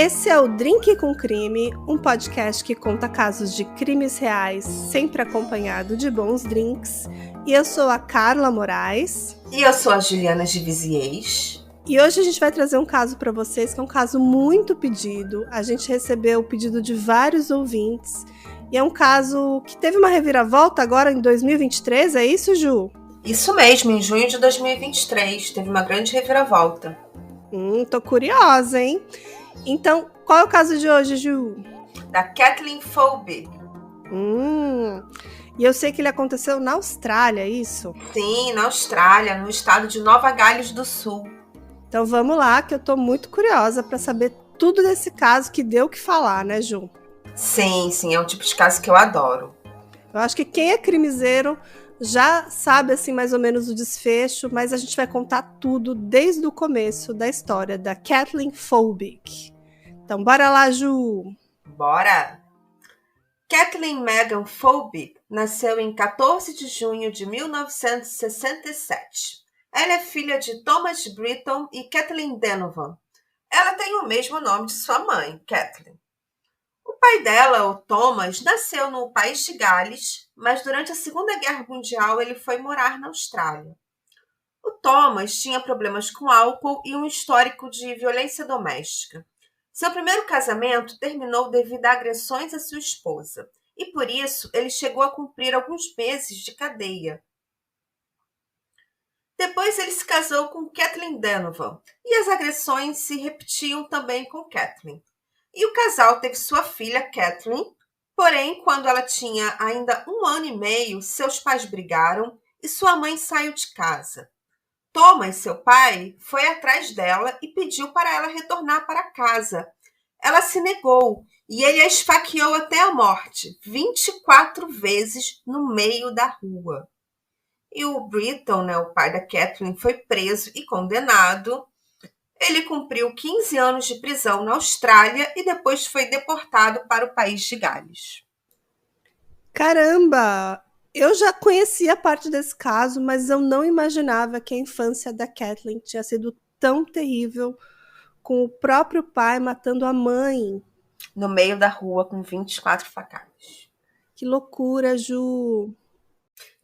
Esse é o Drink com Crime, um podcast que conta casos de crimes reais, sempre acompanhado de bons drinks. E eu sou a Carla Moraes. E eu sou a Juliana Givisiez. E hoje a gente vai trazer um caso para vocês, que é um caso muito pedido. A gente recebeu o pedido de vários ouvintes. E é um caso que teve uma reviravolta agora em 2023, é isso, Ju? Isso mesmo, em junho de 2023. Teve uma grande reviravolta. Tô curiosa, hein? Então, qual é o caso de hoje, Ju? Da Kathleen Phoebe. E eu sei que ele aconteceu na Austrália, é isso? Sim, na Austrália, no estado de Nova Gales do Sul. Então vamos lá, que eu tô muito curiosa para saber tudo desse caso que deu o que falar, né, Ju? Sim, é um tipo de caso que eu adoro. Eu acho que quem é crimiseiro já sabe, assim, mais ou menos o desfecho, mas a gente vai contar tudo desde o começo da história da Kathleen Phoebe. Então, bora lá, Ju! Bora! Kathleen Megan Phoebe nasceu em 14 de junho de 1967. Ela é filha de Thomas Britton e Kathleen Donovan. Ela tem o mesmo nome de sua mãe, Kathleen. O pai dela, o Thomas, nasceu no país de Gales, mas durante a Segunda Guerra Mundial ele foi morar na Austrália. O Thomas tinha problemas com álcool e um histórico de violência doméstica. Seu primeiro casamento terminou devido a agressões à sua esposa, e por isso ele chegou a cumprir alguns meses de cadeia. Depois ele se casou com Kathleen Donovan, e as agressões se repetiam também com Kathleen. E o casal teve sua filha, Kathleen, porém, quando ela tinha ainda 1 ano e meio, seus pais brigaram e sua mãe saiu de casa. Thomas, seu pai, foi atrás dela e pediu para ela retornar para casa. Ela se negou e ele a esfaqueou até a morte, 24 vezes no meio da rua. E o Britton, o pai da Kathleen, foi preso e condenado. Ele cumpriu 15 anos de prisão na Austrália e depois foi deportado para o país de Gales. Caramba! Eu já conhecia parte desse caso, mas eu não imaginava que a infância da Kathleen tinha sido tão terrível, com o próprio pai matando a mãe. No meio da rua, com 24 facadas. Que loucura, Ju!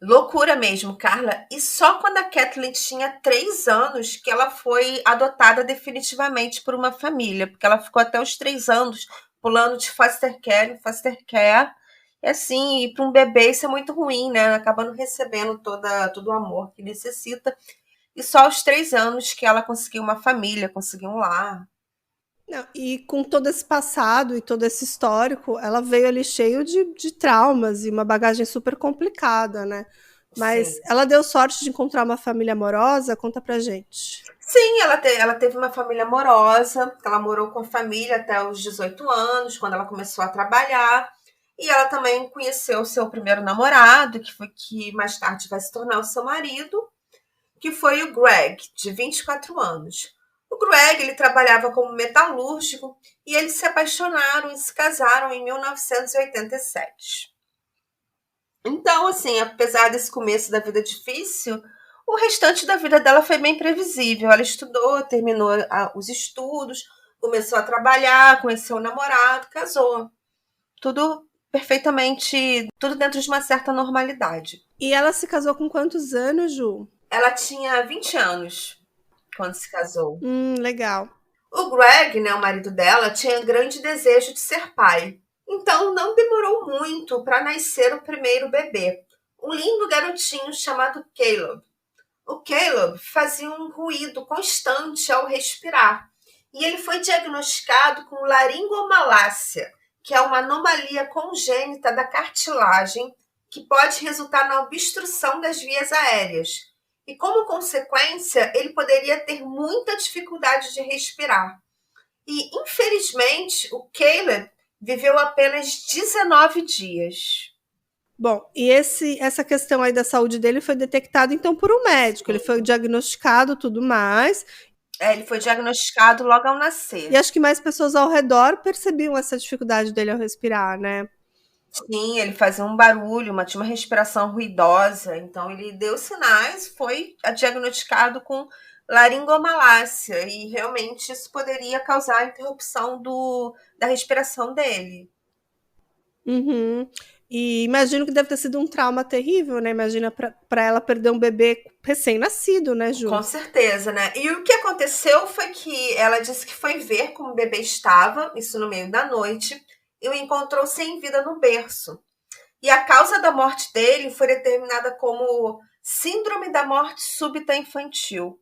Loucura mesmo, Carla. E só quando a Kathleen tinha 3 anos que ela foi adotada definitivamente por uma família, porque ela ficou até os 3 anos pulando de foster care em foster care. E assim, e para um bebê isso é muito ruim, né? Acaba não recebendo todo o amor que necessita. E só aos 3 anos que ela conseguiu uma família, conseguiu um lar. Não, e com todo esse passado e todo esse histórico, ela veio ali cheio de traumas e uma bagagem super complicada, né? Mas Sim. ela deu sorte de encontrar uma família amorosa? Conta pra gente. Sim, ela teve uma família amorosa. Ela morou com a família até os 18 anos, quando ela começou a trabalhar. E ela também conheceu o seu primeiro namorado, que mais tarde vai se tornar o seu marido, que foi o Greg, de 24 anos. O Greg, ele trabalhava como metalúrgico e eles se apaixonaram e se casaram em 1987. Então, assim, apesar desse começo da vida difícil, o restante da vida dela foi bem previsível. Ela estudou, terminou os estudos, começou a trabalhar, conheceu o namorado, casou. Tudo perfeitamente, tudo dentro de uma certa normalidade. E ela se casou com quantos anos, Ju? Ela tinha 20 anos quando se casou. Legal. O Greg, o marido dela, tinha grande desejo de ser pai. Então não demorou muito para nascer o primeiro bebê, um lindo garotinho chamado Caleb. O Caleb fazia um ruído constante ao respirar e ele foi diagnosticado com laringomalácia, que é uma anomalia congênita da cartilagem que pode resultar na obstrução das vias aéreas. E, como consequência, ele poderia ter muita dificuldade de respirar. E, infelizmente, o Caleb viveu apenas 19 dias. Bom, e essa questão aí da saúde dele foi detectada, então, por um médico. Ele foi diagnosticado, tudo mais. Ele foi diagnosticado logo ao nascer. E acho que mais pessoas ao redor percebiam essa dificuldade dele ao respirar, né? Sim, ele fazia um barulho, tinha uma respiração ruidosa. Então, ele deu sinais, foi diagnosticado com laringomalácia, e realmente isso poderia causar a interrupção da respiração dele. Uhum. E imagino que deve ter sido um trauma terrível, né? Imagina para ela perder um bebê recém-nascido, né, Ju? Com certeza, né? E o que aconteceu foi que ela disse que foi ver como o bebê estava, isso no meio da noite, e o encontrou sem vida no berço. E a causa da morte dele foi determinada como síndrome da morte súbita infantil.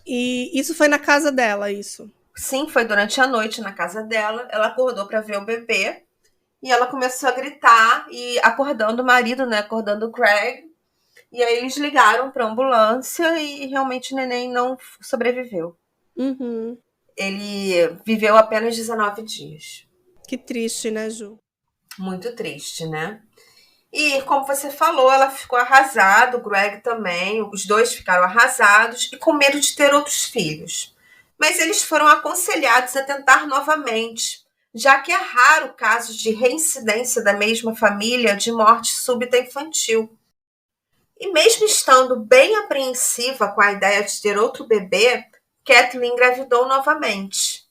E isso foi na casa dela, isso. Sim, foi durante a noite na casa dela. Ela acordou para ver o bebê e ela começou a gritar e acordando o marido, né? Acordando o Greg. E aí eles ligaram para a ambulância e realmente o neném não sobreviveu. Uhum. Ele viveu apenas 19 dias. Que triste, né, Ju? Muito triste, né? E como você falou, ela ficou arrasada, o Greg também, os dois ficaram arrasados e com medo de ter outros filhos. Mas eles foram aconselhados a tentar novamente, já que é raro casos de reincidência da mesma família de morte súbita infantil. E mesmo estando bem apreensiva com a ideia de ter outro bebê, Kathleen engravidou novamente.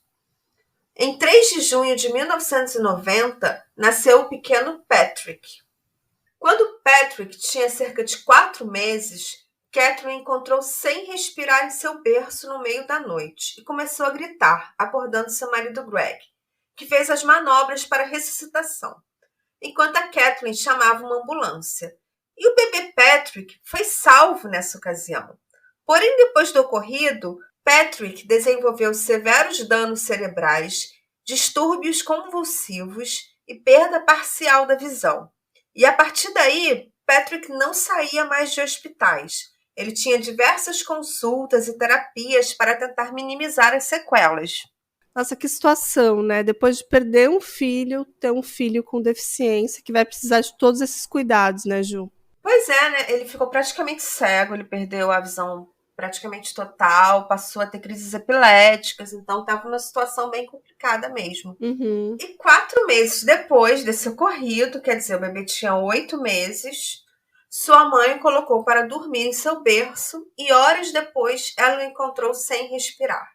Em 3 de junho de 1990, nasceu o pequeno Patrick. Quando Patrick tinha cerca de 4 meses, Catherine encontrou sem respirar em seu berço no meio da noite e começou a gritar, acordando seu marido Greg, que fez as manobras para a ressuscitação, enquanto a Catherine chamava uma ambulância. E o bebê Patrick foi salvo nessa ocasião. Porém, depois do ocorrido, Patrick desenvolveu severos danos cerebrais, distúrbios convulsivos e perda parcial da visão. E a partir daí, Patrick não saía mais de hospitais. Ele tinha diversas consultas e terapias para tentar minimizar as sequelas. Nossa, que situação, né? Depois de perder um filho, ter um filho com deficiência que vai precisar de todos esses cuidados, né, Ju? Pois é, né? Ele ficou praticamente cego, ele perdeu a visão praticamente total, passou a ter crises epiléticas, então estava numa situação bem complicada mesmo. Uhum. E 4 meses depois desse ocorrido, quer dizer, o bebê tinha 8 meses, sua mãe o colocou para dormir em seu berço e horas depois ela o encontrou sem respirar.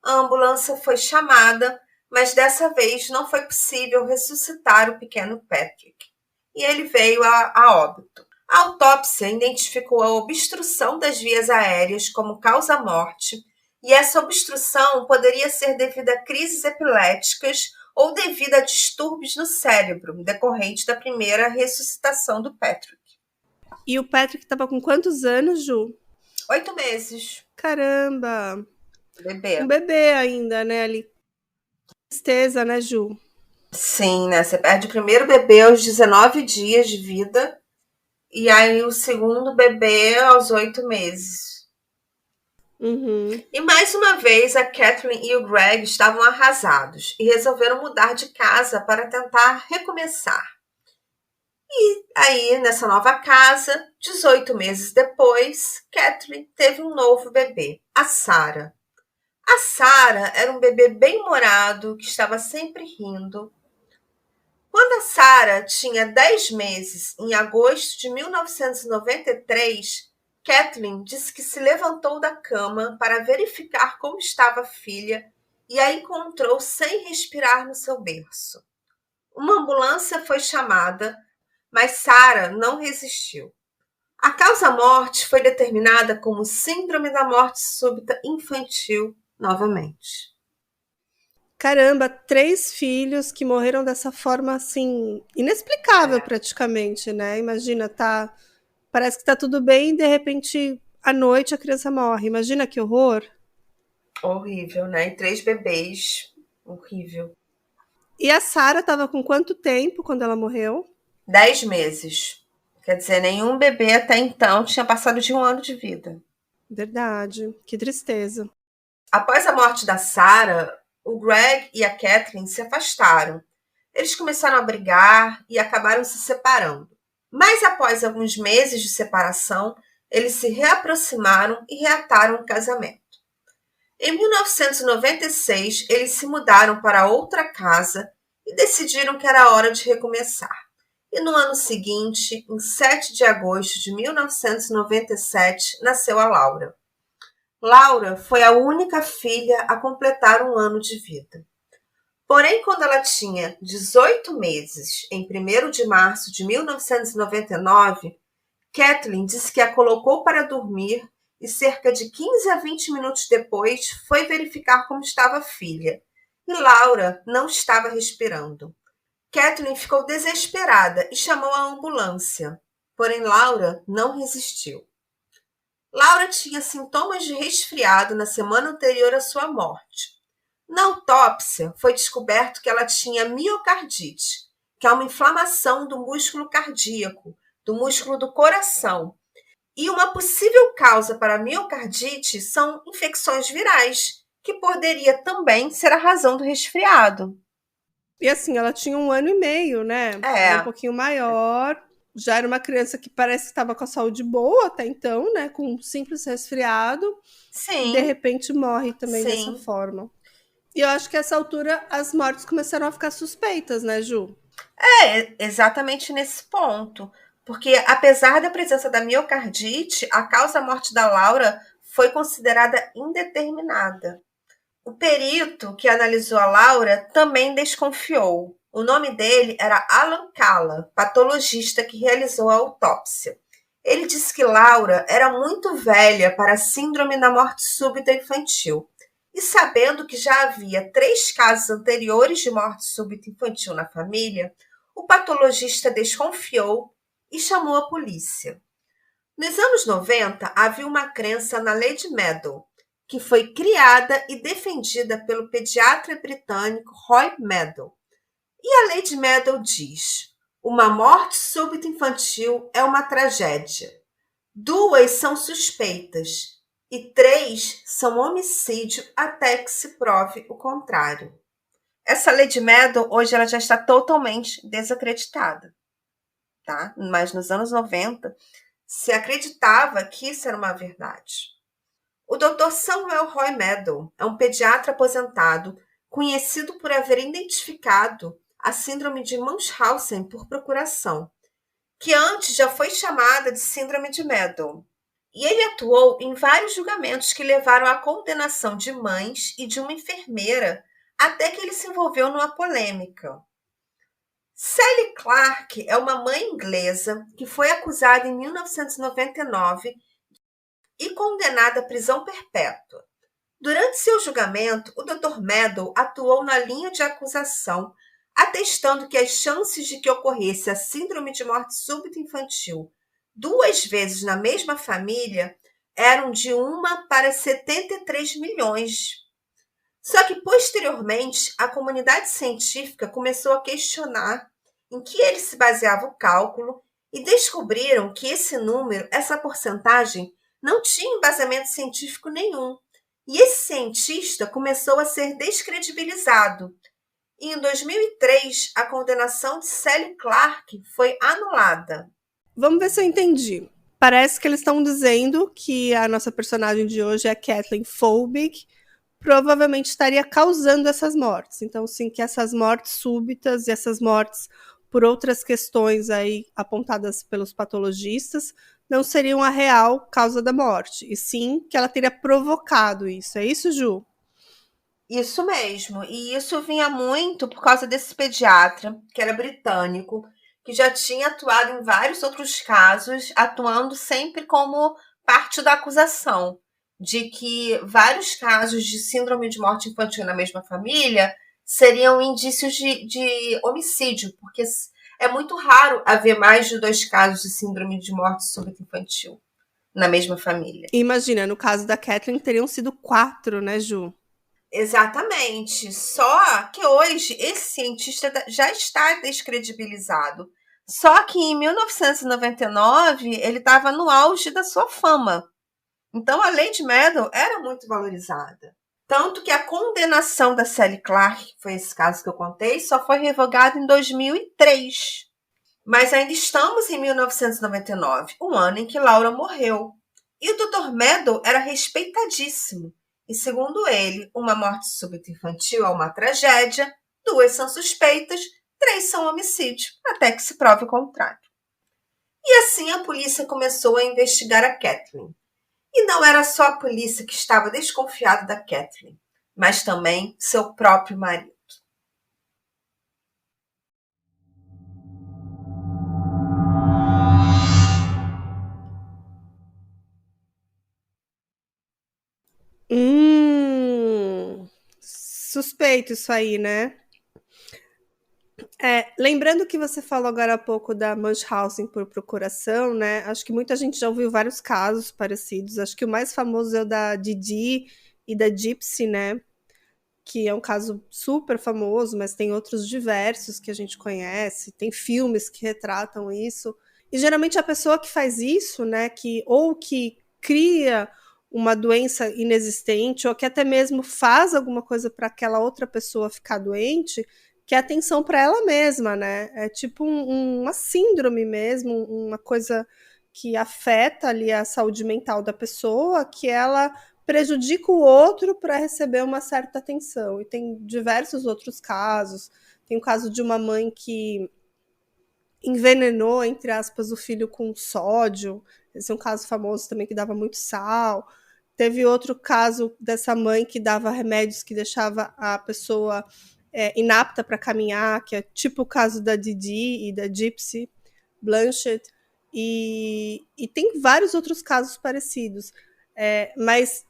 A ambulância foi chamada, mas dessa vez não foi possível ressuscitar o pequeno Patrick. E ele veio a óbito. A autópsia identificou a obstrução das vias aéreas como causa-morte, e essa obstrução poderia ser devido a crises epiléticas ou devido a distúrbios no cérebro, decorrente da primeira ressuscitação do Patrick. E o Patrick estava com quantos anos, Ju? 8 meses, Caramba! Um bebê. bebê ainda, né, ali. Tristeza, né, Ju? Sim, né? Você perde o primeiro bebê aos 19 dias de vida e aí o segundo bebê aos 8 meses. Uhum. E mais uma vez a Catherine e o Greg estavam arrasados e resolveram mudar de casa para tentar recomeçar. E aí, nessa nova casa, 18 meses depois, Catherine teve um novo bebê, a Sarah. A Sarah era um bebê bem-humorado que estava sempre rindo. Quando a Sarah tinha 10 meses, em agosto de 1993, Kathleen disse que se levantou da cama para verificar como estava a filha e a encontrou sem respirar no seu berço. Uma ambulância foi chamada, mas Sarah não resistiu. A causa-morte foi determinada como síndrome da morte súbita infantil novamente. Caramba, 3 filhos que morreram dessa forma, assim, inexplicável É, praticamente, né? Imagina, tá. Parece que tá tudo bem e de repente, à noite, a criança morre. Imagina que horror. horrível, né? E 3 bebês, horrível. E a Sarah tava com quanto tempo quando ela morreu? 10 meses. Quer dizer, nenhum bebê até então tinha passado de 1 ano de vida. Verdade. Que tristeza. Após a morte da Sarah, o Greg e a Kathleen se afastaram. Eles começaram a brigar e acabaram se separando. Mas após alguns meses de separação, eles se reaproximaram e reataram o casamento. Em 1996, eles se mudaram para outra casa e decidiram que era hora de recomeçar. E no ano seguinte, em 7 de agosto de 1997, nasceu a Laura. Laura foi a única filha a completar um ano de vida. Porém, quando ela tinha 18 meses, em 1º de março de 1999, Kathleen disse que a colocou para dormir e cerca de 15 a 20 minutos depois foi verificar como estava a filha. E Laura não estava respirando. Kathleen ficou desesperada e chamou a ambulância. Porém, Laura não resistiu. Laura tinha sintomas de resfriado na semana anterior à sua morte. Na autópsia, foi descoberto que ela tinha miocardite, que é uma inflamação do músculo cardíaco, do músculo do coração. E uma possível causa para a miocardite são infecções virais, que poderia também ser a razão do resfriado. E assim, ela tinha 1 ano e meio, né? Era um pouquinho maior. Já era uma criança que parece que estava com a saúde boa até então, né? Com um simples resfriado. Sim. E de repente morre também Sim. dessa forma. E eu acho que essa altura as mortes começaram a ficar suspeitas, né, Ju? Exatamente nesse ponto. Porque apesar da presença da miocardite, a causa-morte da Laura foi considerada indeterminada. O perito que analisou a Laura também desconfiou. O nome dele era Alan Calla, patologista que realizou a autópsia. Ele disse que Laura era muito velha para a síndrome da morte súbita infantil. E sabendo que já havia 3 casos anteriores de morte súbita infantil na família, o patologista desconfiou e chamou a polícia. Nos anos 90, havia uma crença na Lei Meadow, que foi criada e defendida pelo pediatra britânico Roy Meadow. E a Lei Meadow diz: uma morte súbita infantil é uma tragédia. 2 são suspeitas e 3 são homicídio até que se prove o contrário. Essa Lei Meadow hoje ela já está totalmente desacreditada, tá? Mas nos anos 90 se acreditava que isso era uma verdade. O Dr. Samuel Roy Meadow é um pediatra aposentado, conhecido por haver identificado a síndrome de Munchausen por procuração, que antes já foi chamada de síndrome de Meadow. E ele atuou em vários julgamentos que levaram à condenação de mães e de uma enfermeira, até que ele se envolveu numa polêmica. Sally Clark é uma mãe inglesa que foi acusada em 1999 e condenada à prisão perpétua. Durante seu julgamento, o Dr. Meadow atuou na linha de acusação, atestando que as chances de que ocorresse a síndrome de morte súbita infantil 2 vezes na mesma família eram de 1 para 73 milhões. Só que, posteriormente, a comunidade científica começou a questionar em que ele se baseava o cálculo e descobriram que esse número, essa porcentagem, não tinha embasamento científico nenhum. E esse cientista começou a ser descredibilizado. E em 2003, a condenação de Sally Clark foi anulada. Vamos ver se eu entendi. Parece que eles estão dizendo que a nossa personagem de hoje é a Kathleen Folbig, provavelmente estaria causando essas mortes. Então, sim, que essas mortes súbitas e essas mortes por outras questões aí apontadas pelos patologistas não seriam a real causa da morte, e sim que ela teria provocado isso. É isso, Ju? Isso mesmo. E isso vinha muito por causa desse pediatra, que era britânico, que já tinha atuado em vários outros casos, atuando sempre como parte da acusação de que vários casos de síndrome de morte infantil na mesma família seriam indícios de homicídio, porque é muito raro haver mais de 2 casos de síndrome de morte súbita infantil na mesma família. Imagina, no caso da Kathleen teriam sido 4, né, Ju? Exatamente. Só que hoje esse cientista já está descredibilizado. Só que em 1999 ele estava no auge da sua fama. Então a Lei Meadow era muito valorizada. Tanto que a condenação da Sally Clark, que foi esse caso que eu contei, só foi revogada em 2003. Mas ainda estamos em 1999, um ano em que Laura morreu. E o Dr. Meadow era respeitadíssimo. E segundo ele, uma morte súbita infantil é uma tragédia, 2 são suspeitas, 3 são homicídio, até que se prove o contrário. E assim a polícia começou a investigar a Kathleen. E não era só a polícia que estava desconfiada da Kathleen, mas também seu próprio marido. Suspeito isso aí, né? Lembrando que você falou agora há pouco da Munchausen por procuração, né? Acho que muita gente já ouviu vários casos parecidos. Acho que o mais famoso é o da Didi e da Gypsy, né? Que é um caso super famoso, mas tem outros diversos que a gente conhece. Tem filmes que retratam isso. E geralmente a pessoa que faz isso, né? Que cria uma doença inexistente ou que até mesmo faz alguma coisa para aquela outra pessoa ficar doente, que é atenção para ela mesma, né? É tipo uma síndrome mesmo, uma coisa que afeta ali a saúde mental da pessoa, que ela prejudica o outro para receber uma certa atenção. E tem diversos outros casos. Tem o caso de uma mãe que envenenou, entre aspas, o filho com sódio. Esse é um caso famoso também que dava muito sal. Teve outro caso dessa mãe que dava remédios que deixava a pessoa inapta para caminhar, que é tipo o caso da Didi e da Gypsy Blanchett. E tem vários outros casos parecidos. Mas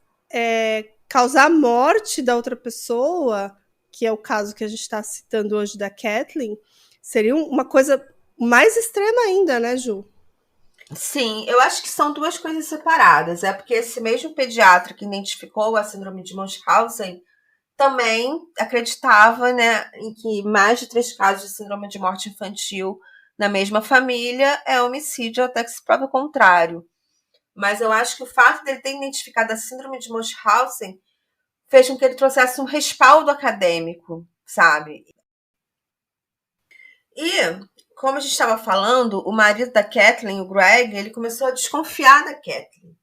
causar a morte da outra pessoa, que é o caso que a gente está citando hoje da Kathleen, seria uma coisa mais extrema ainda, né, Ju? Sim, eu acho que são duas coisas separadas. É porque esse mesmo pediatra que identificou a síndrome de Munchausen também acreditava, né, em que mais de 3 casos de síndrome de morte infantil na mesma família é homicídio, até que se prova o contrário. Mas eu acho que o fato dele ter identificado a síndrome de Munchausen fez com que ele trouxesse um respaldo acadêmico, sabe? E, como a gente estava falando, o marido da Kathleen, o Greg, ele começou a desconfiar da Kathleen.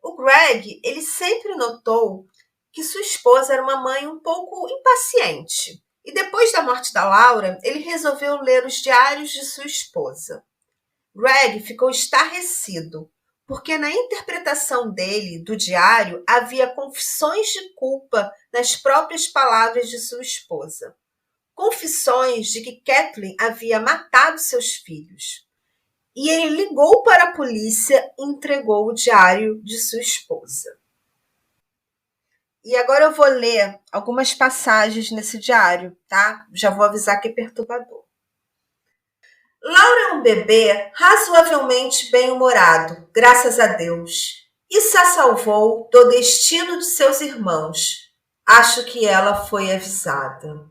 O Greg, ele sempre notou que sua esposa era uma mãe um pouco impaciente. E depois da morte da Laura, ele resolveu ler os diários de sua esposa. Greg ficou estarrecido, porque na interpretação dele do diário havia confissões de culpa nas próprias palavras de sua esposa. Confissões de que Kathleen havia matado seus filhos. E ele ligou para a polícia e entregou o diário de sua esposa. E agora eu vou ler algumas passagens nesse diário, tá? Já vou avisar que é perturbador. Laura é um bebê razoavelmente bem-humorado, graças a Deus, e se salvou do destino de seus irmãos. Acho que ela foi avisada.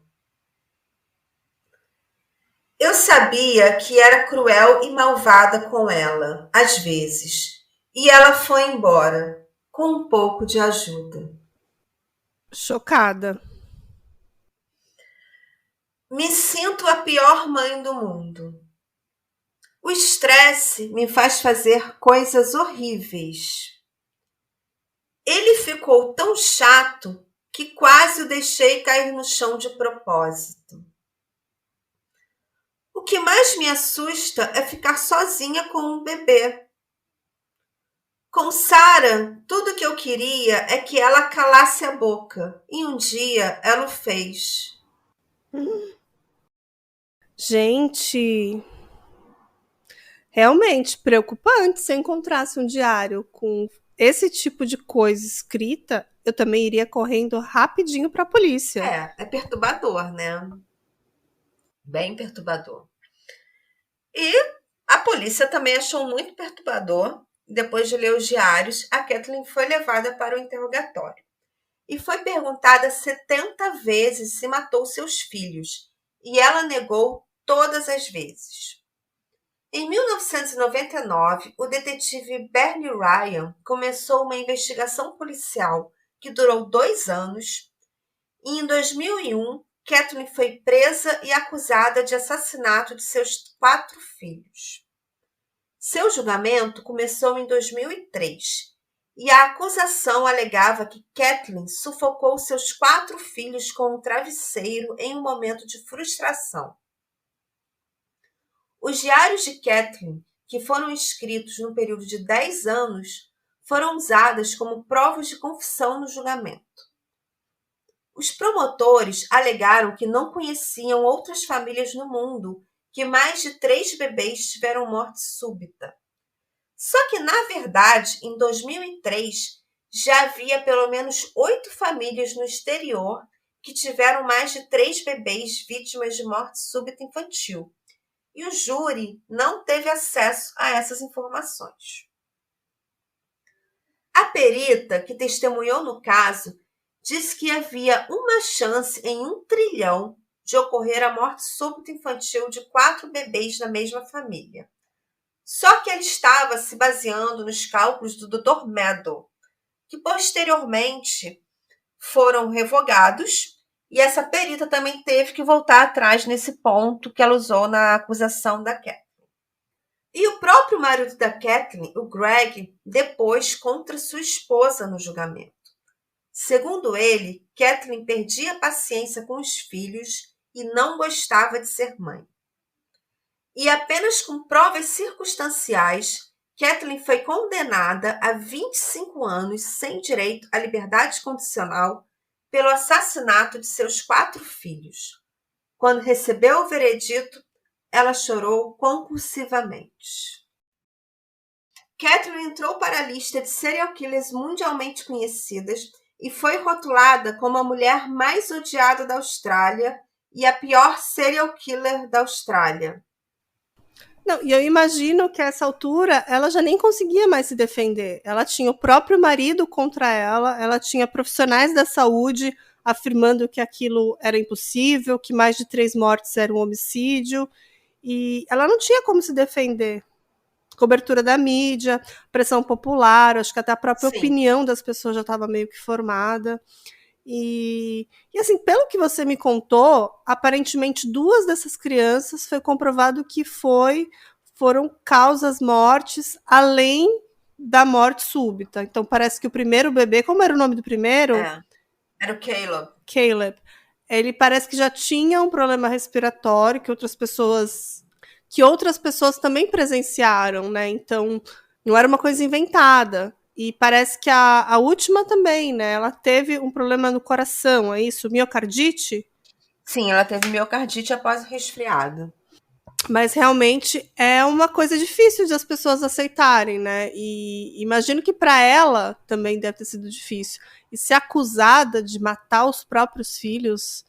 Eu sabia que era cruel e malvada com ela, às vezes, e ela foi embora, com um pouco de ajuda. Chocada. Me sinto a pior mãe do mundo. O estresse me faz fazer coisas horríveis. Ele ficou tão chato que quase o deixei cair no chão de propósito. O que mais me assusta é ficar sozinha com um bebê. Com Sarah, tudo que eu queria é que ela calasse a boca, e um dia ela o fez. Gente, realmente preocupante se eu encontrasse um diário com esse tipo de coisa escrita, eu também iria correndo rapidinho para a polícia. É perturbador, né? Bem perturbador. E a polícia também achou muito perturbador. Depois de ler os diários, a Kathleen foi levada para o interrogatório e foi perguntada 70 vezes se matou seus filhos, e ela negou todas as vezes. Em 1999, o detetive Bernie Ryan começou uma investigação policial que durou 2 anos, e em 2001, Kathleen foi presa e acusada de assassinato de seus 4 filhos. Seu julgamento começou em 2003 e a acusação alegava que Kathleen sufocou seus 4 filhos com um travesseiro em um momento de frustração. Os diários de Kathleen, que foram escritos no período de 10 anos, foram usadas como provas de confissão no julgamento. Os promotores alegaram que não conheciam outras famílias no mundo que mais de 3 bebês tiveram morte súbita. Só que, na verdade, em 2003, já havia pelo menos 8 famílias no exterior que tiveram mais de 3 bebês vítimas de morte súbita infantil. E o júri não teve acesso a essas informações. A perita que testemunhou no caso disse que havia uma chance em 1 trilhão de ocorrer a morte súbita infantil de 4 bebês na mesma família. Só que ele estava se baseando nos cálculos do Dr. Meadow, que posteriormente foram revogados, e essa perita também teve que voltar atrás nesse ponto que ela usou na acusação da Kathleen. E o próprio marido da Kathleen, o Greg, depôs contra sua esposa no julgamento. Segundo ele, Kathleen perdia a paciência com os filhos e não gostava de ser mãe. E apenas com provas circunstanciais, Kathleen foi condenada a 25 anos sem direito à liberdade condicional pelo assassinato de seus 4 filhos. Quando recebeu o veredito, ela chorou compulsivamente. Kathleen entrou para a lista de serial killers mundialmente conhecidas e foi rotulada como a mulher mais odiada da Austrália e a pior serial killer da Austrália. Não, e eu imagino que a essa altura ela já nem conseguia mais se defender. Ela tinha o próprio marido contra ela tinha profissionais da saúde afirmando que aquilo era impossível, que mais de 3 mortes era um homicídio, e ela não tinha como se defender. Cobertura da mídia, pressão popular, acho que até a própria opinião das pessoas já estava meio que formada. E assim, pelo que você me contou, aparentemente 2 dessas crianças foi comprovado que foram causas mortes além da morte súbita. Então parece que o primeiro bebê, como era o nome do primeiro? Era o Caleb. Caleb. Ele parece que já tinha um problema respiratório que outras pessoas também presenciaram, né? Então não era uma coisa inventada. E parece que a última também, né? Ela teve um problema no coração, é isso? Miocardite? Sim, ela teve miocardite após o resfriado. Mas realmente é uma coisa difícil de as pessoas aceitarem, né? E imagino que para ela também deve ter sido difícil. E ser acusada de matar os próprios filhos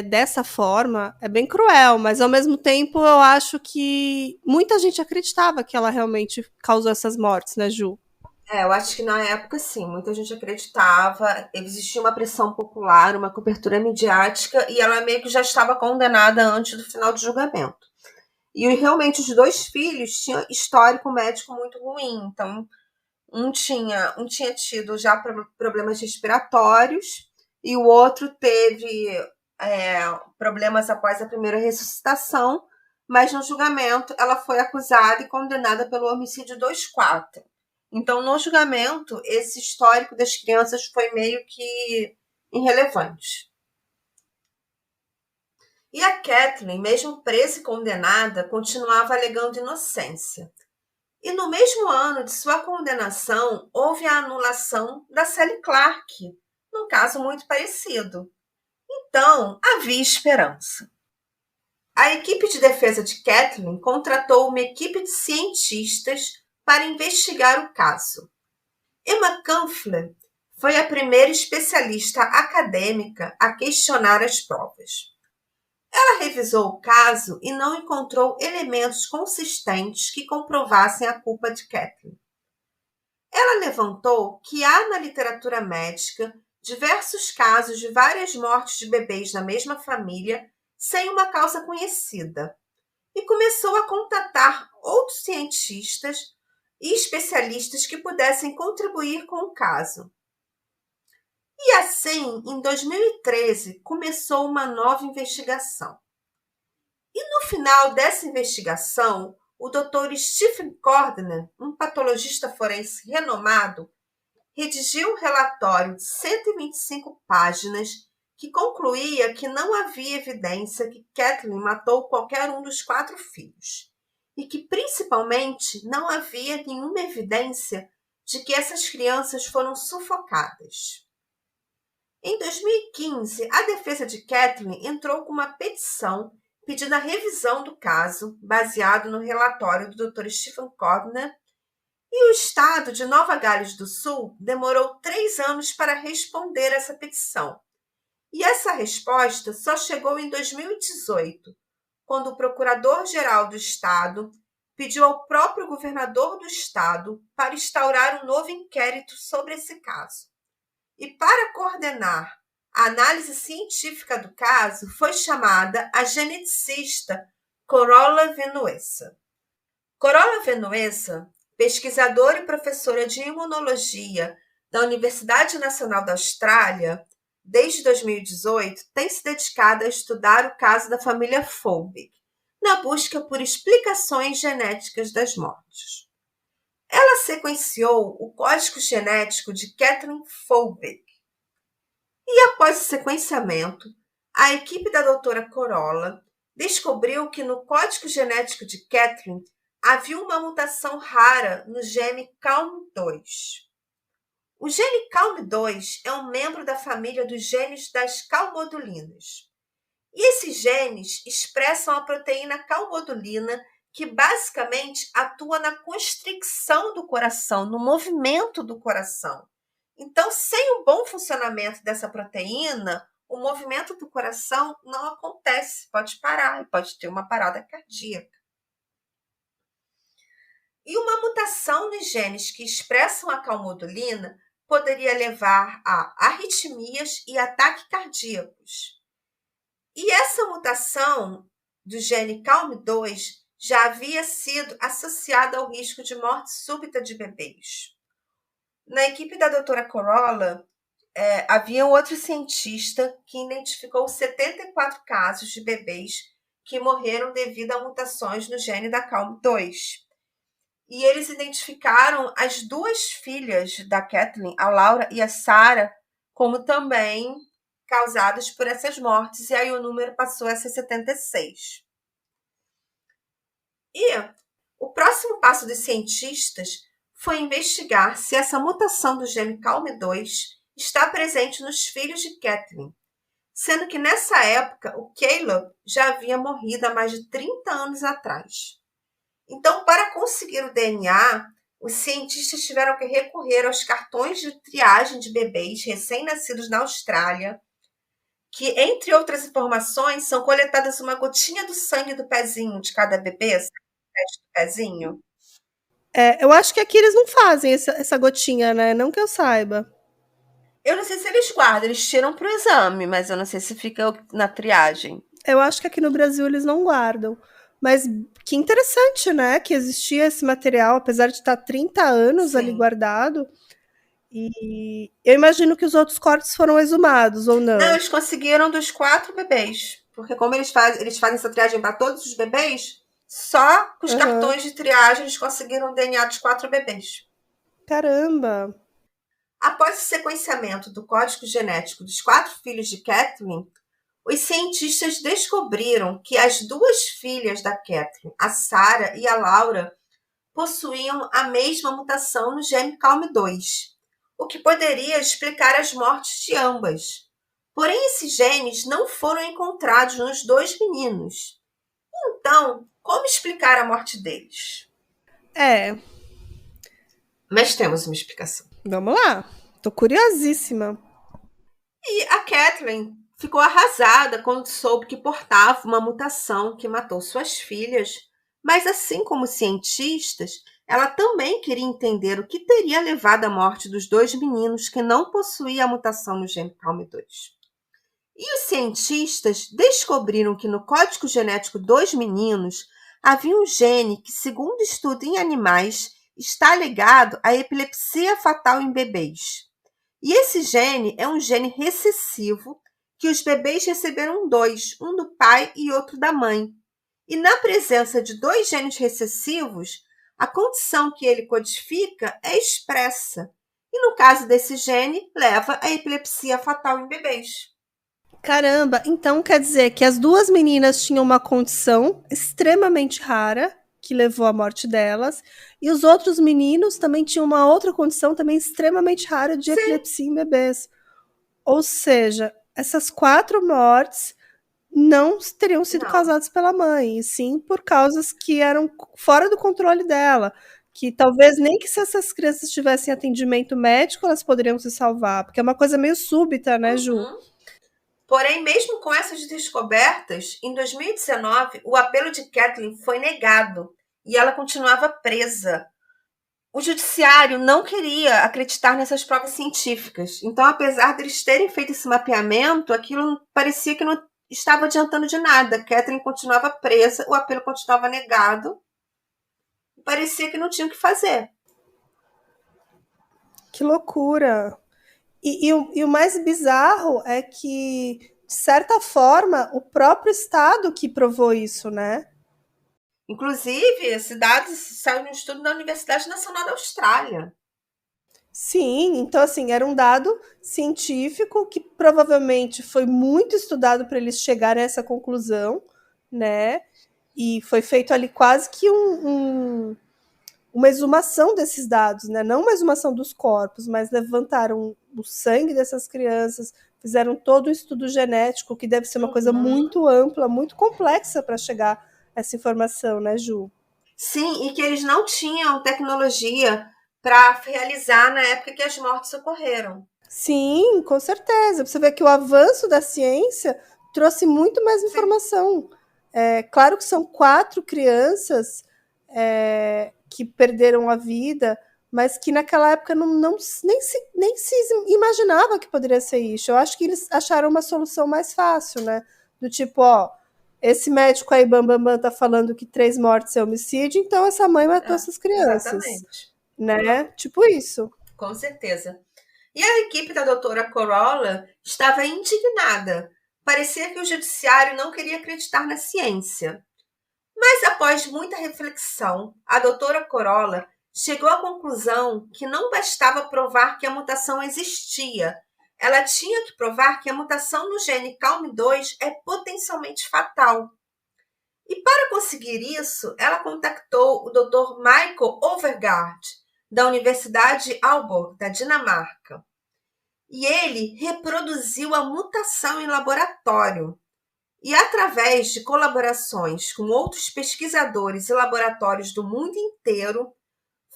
dessa forma é bem cruel, mas ao mesmo tempo eu acho que muita gente acreditava que ela realmente causou essas mortes, né, Ju? Eu acho que na época, sim, muita gente acreditava, existia uma pressão popular, uma cobertura midiática, e ela meio que já estava condenada antes do final do julgamento. E realmente os 2 filhos tinham histórico médico muito ruim, então um tinha tido já problemas respiratórios, e o outro teve problemas após a primeira ressuscitação, mas no julgamento ela foi acusada e condenada pelo homicídio 2-4. Então, no julgamento, esse histórico das crianças foi meio que irrelevante. E a Kathleen, mesmo presa e condenada, continuava alegando inocência. E no mesmo ano de sua condenação, houve a anulação da Sally Clark, num caso muito parecido. Então, havia esperança. A equipe de defesa de Kathleen contratou uma equipe de cientistas para investigar o caso. Emma Kampfler foi a primeira especialista acadêmica a questionar as provas. Ela revisou o caso e não encontrou elementos consistentes que comprovassem a culpa de Kathleen. Ela levantou que há na literatura médica diversos casos de várias mortes de bebês na mesma família sem uma causa conhecida e começou a contatar outros cientistas e especialistas que pudessem contribuir com o caso. E assim, em 2013, começou uma nova investigação. E no final dessa investigação, o Dr. Stephen Cordner, um patologista forense renomado, redigiu um relatório de 125 páginas que concluía que não havia evidência que Kathleen matou qualquer um dos 4 filhos e que, principalmente, não havia nenhuma evidência de que essas crianças foram sufocadas. Em 2015, a defesa de Kathleen entrou com uma petição pedindo a revisão do caso, baseado no relatório do Dr. Stephen Cordner, e o estado de Nova Gales do Sul demorou 3 anos para responder essa petição. E essa resposta só chegou em 2018, quando o Procurador-Geral do Estado pediu ao próprio governador do estado para instaurar um novo inquérito sobre esse caso. E para coordenar a análise científica do caso, foi chamada a geneticista Corolla Venuesa. Corolla Venuesa, pesquisadora e professora de imunologia da Universidade Nacional da Austrália, desde 2018, tem se dedicado a estudar o caso da família Folbig, na busca por explicações genéticas das mortes. Ela sequenciou o código genético de Kathleen Folbig. E após o sequenciamento, a equipe da doutora Corolla descobriu que no código genético de Kathleen havia uma mutação rara no gene CALM2. O gene CALM2 é um membro da família dos genes das calmodulinas. E esses genes expressam a proteína calmodulina, que basicamente atua na constricção do coração, no movimento do coração. Então, sem o bom funcionamento dessa proteína, o movimento do coração não acontece, pode parar e pode ter uma parada cardíaca. E uma mutação nos genes que expressam a calmodulina poderia levar a arritmias e ataques cardíacos. E essa mutação do gene CALM2 já havia sido associada ao risco de morte súbita de bebês. Na equipe da doutora Corolla, havia outro cientista que identificou 74 casos de bebês que morreram devido a mutações no gene da CALM2. E eles identificaram as 2 filhas da Kathleen, a Laura e a Sarah, como também causadas por essas mortes, e aí o número passou a ser 76. E o próximo passo dos cientistas foi investigar se essa mutação do gene CALM2 está presente nos filhos de Kathleen, sendo que nessa época o Caleb já havia morrido há mais de 30 anos atrás. Então, para conseguir o DNA, os cientistas tiveram que recorrer aos cartões de triagem de bebês recém-nascidos na Austrália, que, entre outras informações, são coletadas uma gotinha do sangue do pezinho de cada bebê, sabe? O teste do pezinho. Eu acho que aqui eles não fazem essa gotinha, né? Não que eu saiba. Eu não sei se eles guardam, eles tiram para o exame, mas eu não sei se fica na triagem. Eu acho que aqui no Brasil eles não guardam. Mas que interessante, né? Que existia esse material, apesar de estar 30 anos Sim. ali guardado. E eu imagino que os outros cortes foram exumados, ou não? Não, eles conseguiram dos 4 bebês. Porque como eles fazem essa triagem para todos os bebês, só com os cartões de triagem eles conseguiram o DNA dos 4 bebês. Caramba! Após o sequenciamento do código genético dos 4 filhos de Kathleen, os cientistas descobriram que as 2 filhas da Kathleen, a Sarah e a Laura, possuíam a mesma mutação no gene CALM2, o que poderia explicar as mortes de ambas. Porém, esses genes não foram encontrados nos 2 meninos. Então, como explicar a morte deles? Mas temos uma explicação. Vamos lá. Tô curiosíssima. E a Kathleen ficou arrasada quando soube que portava uma mutação que matou suas filhas, mas assim como os cientistas, ela também queria entender o que teria levado à morte dos 2 meninos que não possuíam a mutação no gene CALM2. E os cientistas descobriram que no código genético dos meninos havia um gene que, segundo estudo em animais, está ligado à epilepsia fatal em bebês. E esse gene é um gene recessivo que os bebês receberam 2, um do pai e outro da mãe. E na presença de 2 genes recessivos, a condição que ele codifica é expressa. E no caso desse gene, leva à epilepsia fatal em bebês. Caramba, então quer dizer que as 2 meninas tinham uma condição extremamente rara, que levou à morte delas. E os outros meninos também tinham uma outra condição também extremamente rara de epilepsia em bebês. Ou seja, essas 4 mortes não teriam sido causadas pela mãe, e sim por causas que eram fora do controle dela. Que talvez nem que se essas crianças tivessem atendimento médico, elas poderiam se salvar, porque é uma coisa meio súbita, né, Ju? Porém, mesmo com essas descobertas, em 2019, o apelo de Kathleen foi negado e ela continuava presa. O judiciário não queria acreditar nessas provas científicas. Então, apesar deles terem feito esse mapeamento, aquilo parecia que não estava adiantando de nada. Kathleen continuava presa, o apelo continuava negado. Parecia que não tinha o que fazer. Que loucura! E o mais bizarro é que, de certa forma, o próprio Estado que provou isso, né? Inclusive, esse dado saiu de um estudo da Universidade Nacional da Austrália. Sim, então assim, era um dado científico que provavelmente foi muito estudado para eles chegarem a essa conclusão, né? E foi feito ali quase que uma exumação desses dados, né? Não uma exumação dos corpos, mas levantaram o sangue dessas crianças, fizeram todo o estudo genético, que deve ser uma coisa muito ampla, muito complexa para chegar a essa informação, né, Ju? Sim, e que eles não tinham tecnologia para realizar na época que as mortes ocorreram. Sim, com certeza. Você vê que o avanço da ciência trouxe muito mais informação. É, claro que são 4 crianças que perderam a vida, mas que naquela época nem se imaginava que poderia ser isso. Eu acho que eles acharam uma solução mais fácil, né? Do tipo, ó, esse médico aí, Bambambam, tá falando que 3 mortes é homicídio, então essa mãe matou essas crianças. Exatamente. Né? Tipo isso. Com certeza. E a equipe da doutora Corolla estava indignada. Parecia que o judiciário não queria acreditar na ciência. Mas após muita reflexão, a doutora Corolla chegou à conclusão que não bastava provar que a mutação existia. Ela tinha que provar que a mutação no gene CALM2 é potencialmente fatal. E para conseguir isso, ela contactou o Dr. Michael Overgaard, da Universidade Aalborg, da Dinamarca. E ele reproduziu a mutação em laboratório. E através de colaborações com outros pesquisadores e laboratórios do mundo inteiro,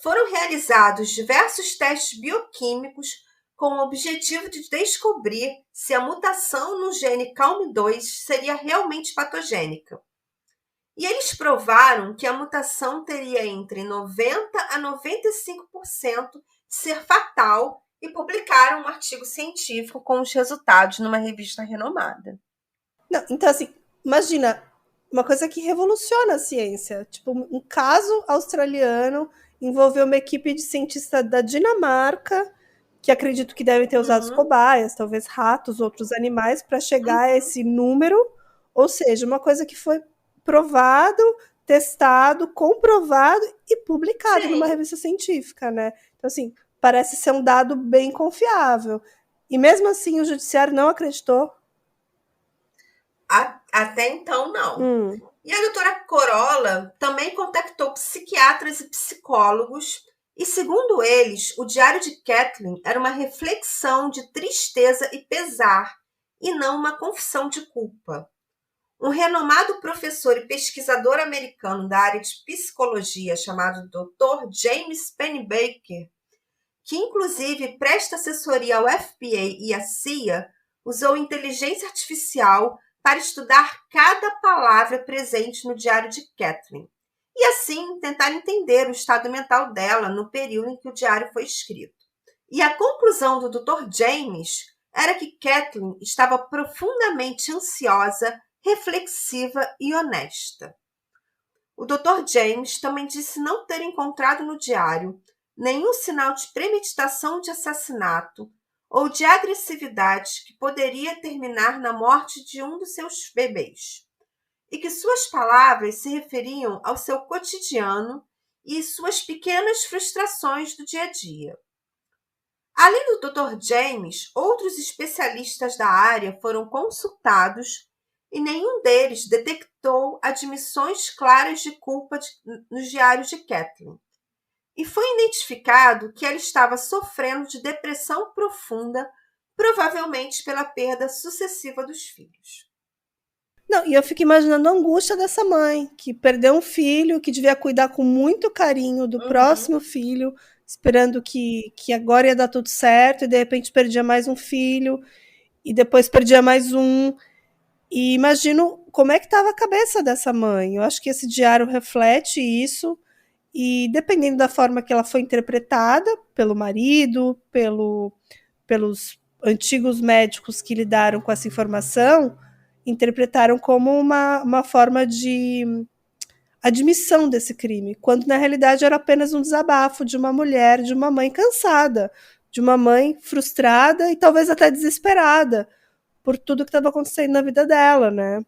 foram realizados diversos testes bioquímicos com o objetivo de descobrir se a mutação no gene CALM2 seria realmente patogênica. E eles provaram que a mutação teria entre 90% a 95% de ser fatal e publicaram um artigo científico com os resultados numa revista renomada. Não, então, assim, imagina, uma coisa que revoluciona a ciência. Tipo, um caso australiano envolveu uma equipe de cientistas da Dinamarca, que acredito que devem ter usado cobaias, talvez ratos, outros animais, para chegar a esse número. Ou seja, uma coisa que foi provado, testado, comprovado e publicado numa revista científica, né? Então, assim, parece ser um dado bem confiável. E mesmo assim, o judiciário não acreditou. Até então, não. E a doutora Corolla também contactou psiquiatras e psicólogos, e segundo eles, o diário de Kathleen era uma reflexão de tristeza e pesar, e não uma confissão de culpa. Um renomado professor e pesquisador americano da área de psicologia, chamado Dr. James Pennebaker, que inclusive presta assessoria ao FBI e à CIA, usou inteligência artificial para estudar cada palavra presente no diário de Kathleen e assim tentar entender o estado mental dela no período em que o diário foi escrito. E a conclusão do Dr. James era que Kathleen estava profundamente ansiosa, reflexiva e honesta. O Dr. James também disse não ter encontrado no diário nenhum sinal de premeditação de assassinato ou de agressividade que poderia terminar na morte de um dos seus bebês, e que suas palavras se referiam ao seu cotidiano e suas pequenas frustrações do dia a dia. Além do Dr. James, outros especialistas da área foram consultados e nenhum deles detectou admissões claras de culpa nos diários de Kathleen. E foi identificado que ela estava sofrendo de depressão profunda, provavelmente pela perda sucessiva dos filhos. Não, e eu fico imaginando a angústia dessa mãe, que perdeu um filho, que devia cuidar com muito carinho do próximo filho, esperando que agora ia dar tudo certo, e de repente perdia mais um filho, e depois perdia mais um. E imagino como é que estava a cabeça dessa mãe. Eu acho que esse diário reflete isso, e dependendo da forma que ela foi interpretada pelo marido, pelos antigos médicos que lidaram com essa informação, interpretaram como uma forma de admissão desse crime, quando na realidade era apenas um desabafo de uma mulher, de uma mãe cansada, de uma mãe frustrada e talvez até desesperada por tudo que estava acontecendo na vida dela, né?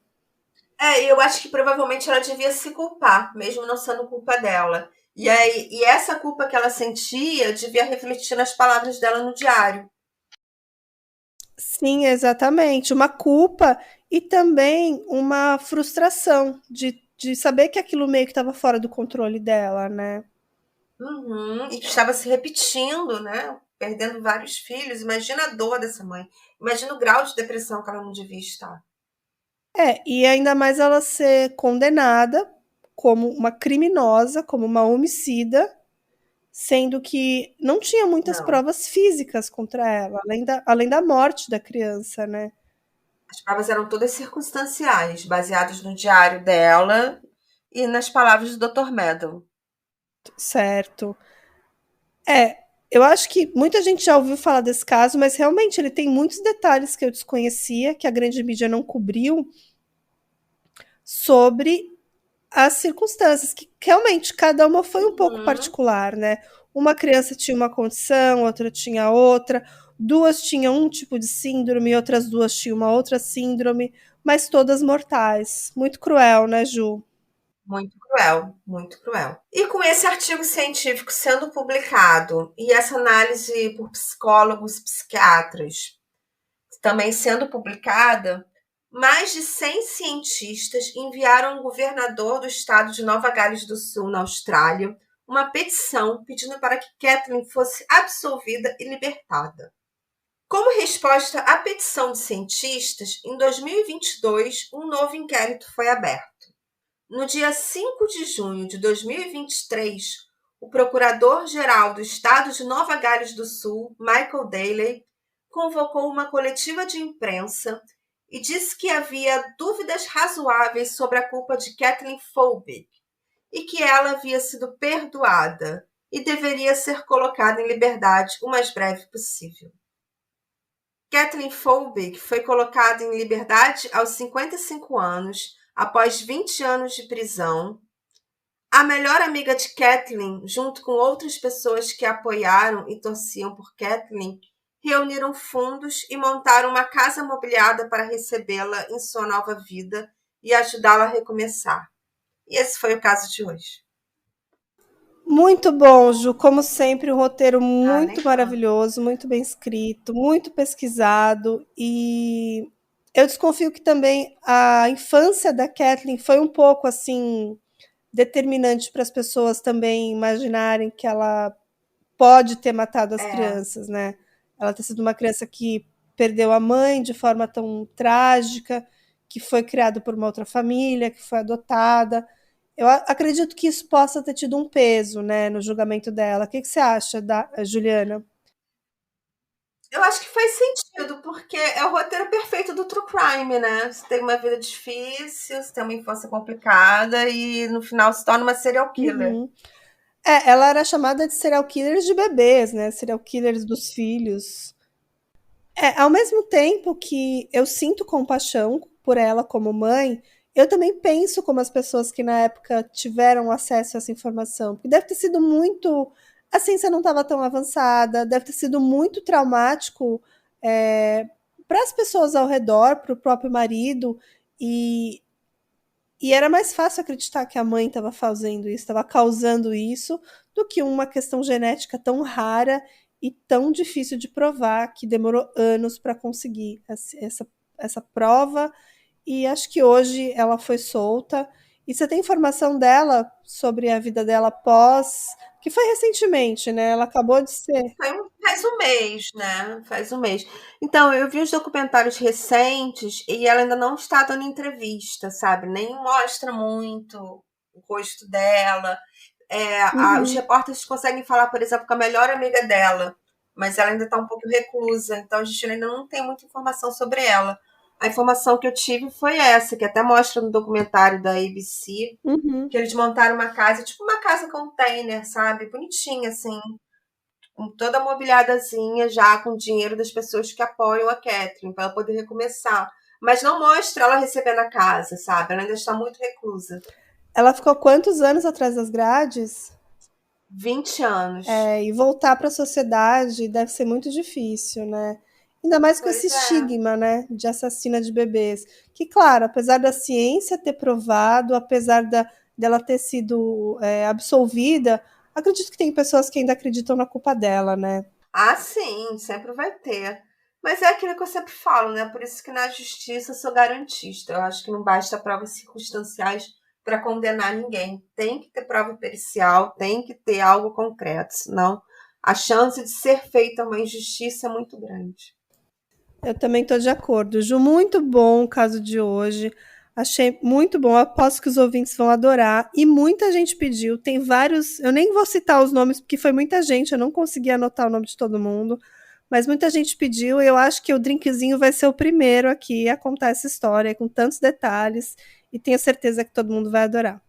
Eu acho que provavelmente ela devia se culpar, mesmo não sendo culpa dela. E essa culpa que ela sentia devia refletir nas palavras dela no diário. Sim, exatamente. Uma culpa e também uma frustração de saber que aquilo meio que estava fora do controle dela, né? Uhum. E que estava se repetindo, né? Perdendo vários filhos. Imagina a dor dessa mãe. Imagina o grau de depressão que ela não devia estar. E ainda mais ela ser condenada como uma criminosa, como uma homicida, sendo que não tinha muitas Não. provas físicas contra ela, além da morte da criança, né? As provas eram todas circunstanciais, baseadas no diário dela e nas palavras do Dr. Meadow. Certo. Eu acho que muita gente já ouviu falar desse caso, mas realmente ele tem muitos detalhes que eu desconhecia, que a grande mídia não cobriu, sobre as circunstâncias, que realmente cada uma foi um pouco Uhum. particular, né? Uma criança tinha uma condição, outra tinha outra, duas tinham um tipo de síndrome, outras duas tinham uma outra síndrome, mas todas mortais. Muito cruel, né, Ju? Muito cruel, muito cruel. E com esse artigo científico sendo publicado e essa análise por psicólogos, psiquiatras também sendo publicada, mais de 100 cientistas enviaram ao governador do estado de Nova Gales do Sul, na Austrália, uma petição pedindo para que Kathleen fosse absolvida e libertada. Como resposta à petição de cientistas, em 2022, um novo inquérito foi aberto. No dia 5 de junho de 2023, o Procurador-Geral do Estado de Nova Gales do Sul, Michael Daly, convocou uma coletiva de imprensa e disse que havia dúvidas razoáveis sobre a culpa de Kathleen Folbig e que ela havia sido perdoada e deveria ser colocada em liberdade o mais breve possível. Kathleen Folbig foi colocada em liberdade aos 55 anos, após 20 anos de prisão. A melhor amiga de Kathleen, junto com outras pessoas que a apoiaram e torciam por Kathleen, reuniram fundos e montaram uma casa mobiliada para recebê-la em sua nova vida e ajudá-la a recomeçar. E esse foi o caso de hoje. Muito bom, Ju. Como sempre, um roteiro Nem muito fala. maravilhoso, muito bem escrito, muito pesquisado. E eu desconfio que também a infância da Kathleen foi um pouco assim determinante para as pessoas também imaginarem que ela pode ter matado as É, crianças, né? Ela ter sido uma criança que perdeu a mãe de forma tão trágica, que foi criada por uma outra família, que foi adotada. Eu acredito que isso possa ter tido um peso, né, no julgamento dela. O que você acha, Juliana? eu acho que faz sentido, porque é o roteiro perfeito do true crime, né? Você tem uma vida difícil, você tem uma infância complicada e no final se torna uma serial killer. Uhum. Ela era chamada de serial killers de bebês, né? Serial killers dos filhos. Ao mesmo tempo que eu sinto compaixão por ela como mãe, eu também penso como as pessoas que na época tiveram acesso a essa informação. Porque deve ter sido muito. A ciência não estava tão avançada, deve ter sido muito traumático para as pessoas ao redor, para o próprio marido. E, e era mais fácil acreditar que a mãe estava fazendo isso, estava causando isso, do que uma questão genética tão rara e tão difícil de provar, que demorou anos para conseguir essa prova e acho que hoje ela foi solta. E você tem informação dela sobre a vida dela após, que foi recentemente, né? Ela acabou de ser. Faz um mês, né? Faz um mês. Então, eu vi os documentários recentes e ela ainda não está dando entrevista, sabe? Nem mostra muito o rosto dela. Os Uhum. repórteres conseguem falar, por exemplo, com a melhor amiga dela, mas ela ainda está um pouco reclusa, então a gente ainda não tem muita informação sobre ela. A informação que eu tive foi essa, que até mostra no documentário da ABC, Uhum. que eles montaram uma casa, tipo uma casa container, sabe? Bonitinha, assim, com toda mobiliadazinha, já com dinheiro das pessoas que apoiam a Catherine, para ela poder recomeçar. Mas não mostra ela recebendo a casa, sabe? Ela ainda está muito reclusa. Ela ficou quantos anos atrás das grades? 20 anos. E voltar para a sociedade deve ser muito difícil, né? Ainda mais com esse Pois é. estigma, né, de assassina de bebês. Que, claro, apesar da ciência ter provado, apesar dela ter sido absolvida, acredito que tem pessoas que ainda acreditam na culpa dela, né? Ah, sim, sempre vai ter. Mas é aquilo que eu sempre falo, né? Por isso que na justiça eu sou garantista. Eu acho que não basta provas circunstanciais para condenar ninguém. Tem que ter prova pericial, tem que ter algo concreto, senão a chance de ser feita uma injustiça é muito grande. Eu também estou de acordo. Ju, muito bom o caso de hoje. Achei muito bom. Aposto que os ouvintes vão adorar. E muita gente pediu. Tem vários. Eu nem vou citar os nomes, porque foi muita gente. Eu não consegui anotar o nome de todo mundo. Mas muita gente pediu. E eu acho que o drinkzinho vai ser o primeiro aqui a contar essa história com tantos detalhes. E tenho certeza que todo mundo vai adorar.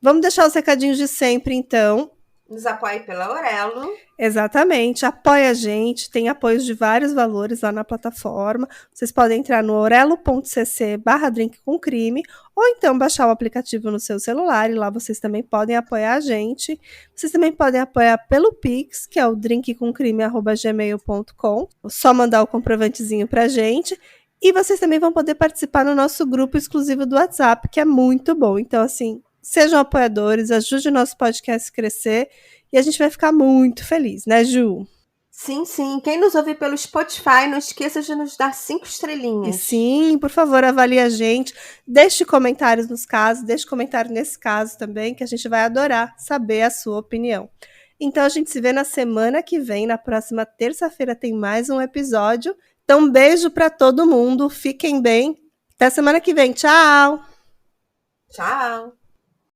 Vamos deixar os recadinhos de sempre, então. Nos apoie pela Aurelo. Exatamente, apoia a gente, tem apoios de vários valores lá na plataforma. Vocês podem entrar no orelo.cc/drink com crime ou então baixar o aplicativo no seu celular e lá vocês também podem apoiar a gente. Vocês também podem apoiar pelo Pix, que é o drinkcomcrime@gmail.com. Só mandar o comprovantezinho pra gente. E vocês também vão poder participar no nosso grupo exclusivo do WhatsApp, que é muito bom. Então, assim, sejam apoiadores, ajude o nosso podcast a crescer e a gente vai ficar muito feliz, né, Ju? Sim, sim. Quem nos ouve pelo Spotify, não esqueça de nos dar 5 E estrelinhas. sim, por favor, avalie a gente. Deixe comentários nos casos, deixe comentário nesse caso também, que a gente vai adorar saber a sua opinião. Então a gente se vê na semana que vem, na próxima terça-feira tem mais um episódio. Então, um beijo para todo mundo, fiquem bem. Até semana que vem, tchau! Tchau!